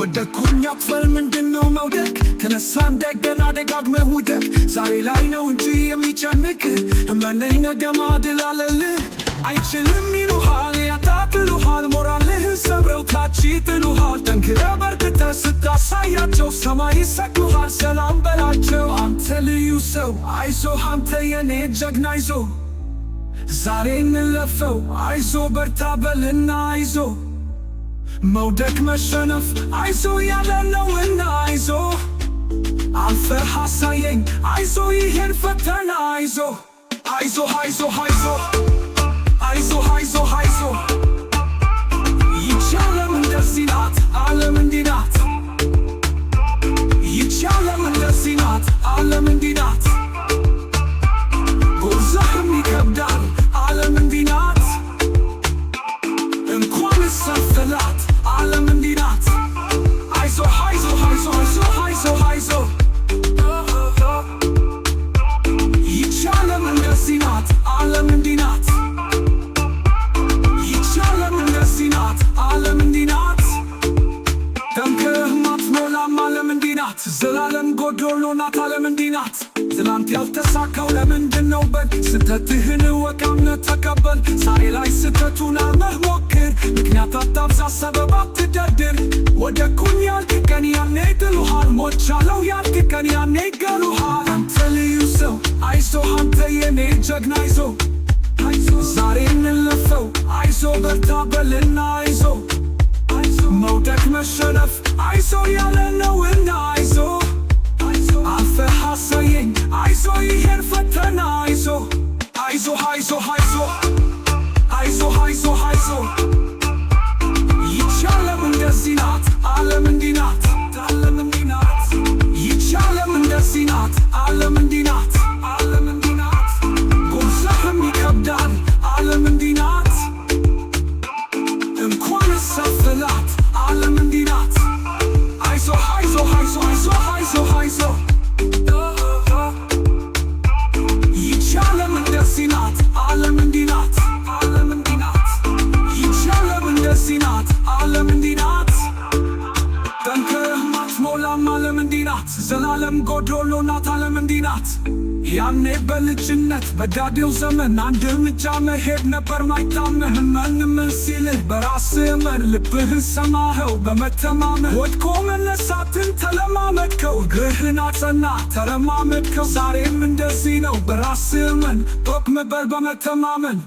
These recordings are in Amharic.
ወደኩኝ አትበል ምንድነው መውደቅ ተነሳ እንደገና ደጋግመህ ውደቅ ዛሬ ላይ ነው እንጂ የሚጨንቅህ እመነኝ ነገ ማድል አለልህ አይችልም ይሉሃል ያታክሉሃል ሞራልህን ሰብረው ታች ይጥሉሃል ጠንክረህ በርትተህ ስታሳያቸው ሰማይ ይሰቅሉሃል ሰላም በላቸው አንተ ልዩ ሰው አይዞህ አንተ የኔ ጀግና አይዞህ ዛሬ እንለፈው አይዞ በርታ በልና አይዞ መውደቅ መሸነፍ አይዞ ያለ ነውና አይዞ አልፈህ አሳየኝ አይዞ ይሄን ፈተና አይዞ አይዞ አይዞ አይዞ አይዞ አይዞ አይዞ ይህች ዓለም እንደዚህ ናት ዓለም እንዲህ ናት ይህች ዓለም እንደዚህ ናት ዓለም እንዲህ ናት ጎዛህም ይከብዳል ዓለም እንዲህ ናት እንኳንስ ሰንሰለት ዓለም እንዲህ ናት አይዞ አይዞ አይዞ አይዞ አይዞ አይዞ ይህች ዓለም እንደዚህ ናት ዓለም እንዲህ ናት ይህች ዓለም እንደዚህ ናት ዓለም እንዲህ ናት ጠንክረህም አትሞላም ዓለም እንዲህ ናት ዘላለም ጎዶሎ ናት ዓለም እንዲህ ናት ትናንት ያልተሳካው ለምንድነው በል ስተትህን እወቅ አምነህ ተቀበል ዛሬ ላይ ስተቱን አምነህ ሞክር ምክንያት አታብዛ ሰበብ አትደርድር ወደኩኝ ያልክ ቀን ያኔ ይጥሉሃል ሞቻለሁ ያልክ ቀን ያኔ ይገሉሃል አንተ ልዩ ሰው አይዞህ አንተ የኔ ጀግና አይዞህ ዛሬ እንለፈው አይዞ በርታ በልና አይዞ መውደቅ መሸነፍ አይዞ ያለ ነውና አይዞ አልፈህ አሳየኝ አይዞ ይሄን ፈተና አይዞ አይዞ አይዞ አይዞ አይዞ አይዞ አይዞ ይህች ዓለም እንደዚህ ናት ዓለም እንዲህ ናት ዓለም እንዲህ ናት ይህች ዓለም እንደዚህ ናት ዓለም እንዲህ ናት ዓለም እንዲህ ናት ጎዛህም ይከብዳል ዓለም እንዲህ ናት እንኳንስ ሰንሰለት ዓለም እንዲህ ናት አይዞ አይዞ አይዞ አይዞ አይዞ አይዞ ይህች ዓለም እንደዚህ ናት ዓለም እንዲህ ናት ዓለም እንዲህ ናት ይህች ዓለም እንደዚህ ናት ዓለም እንዲህ ናት ጠንክረህም አትሞላም ዓለም እንዲህ ናት ዘላለም ጎዶሎ ናት ዓለም እንዲህ ናት ያኔ በልጅነት በዳዴው ዘመን አንድ እርምጃ መሄድ ነበር ማይታመን ምን ሲልህ በራስህ እመን ልብህን ሰማኸው በመተማመን ወድቆ መነሳትን ተለማመድከው እግርህን አጸና ተረማመድከው ዛሬም እንደዚህ ነው በራስህ እመን ጦቅ በል በመተማመን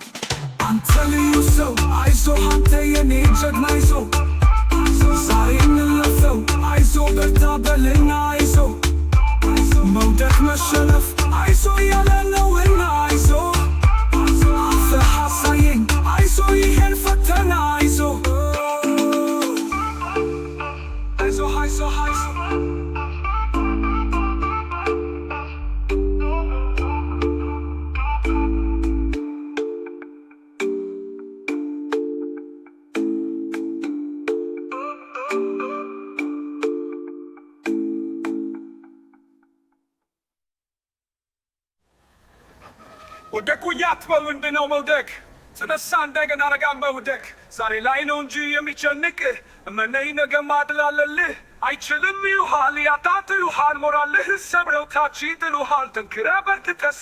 አንተ ልዩ ሰው አይዞህ አንተ የኔ ጀግና አይዞህ ዛሬ እንለፈው አይዞ በርታ በልና አይዞ መውደቅ መሸነፍ አይዞ ያለ ነውና አይዞ አልፈህ አሳየኝ አይዞ ይሄን ፈተና አይዞ አይዞ አይዞ አይዞ ወደኩኝ አትበል ምንድነው መውደቅ ተነሳ እንደገና ደጋግመህ ውደቅ ዛሬ ላይ ነው እንጂ የሚጨንቅህ እመነኝ ነገ ማድል አለልህ አይችልም ይሉሃል ያታክሉሃል ሞራልህን ሰብረው ታች ይጥሉሃል ጠንክረህ በርትተህ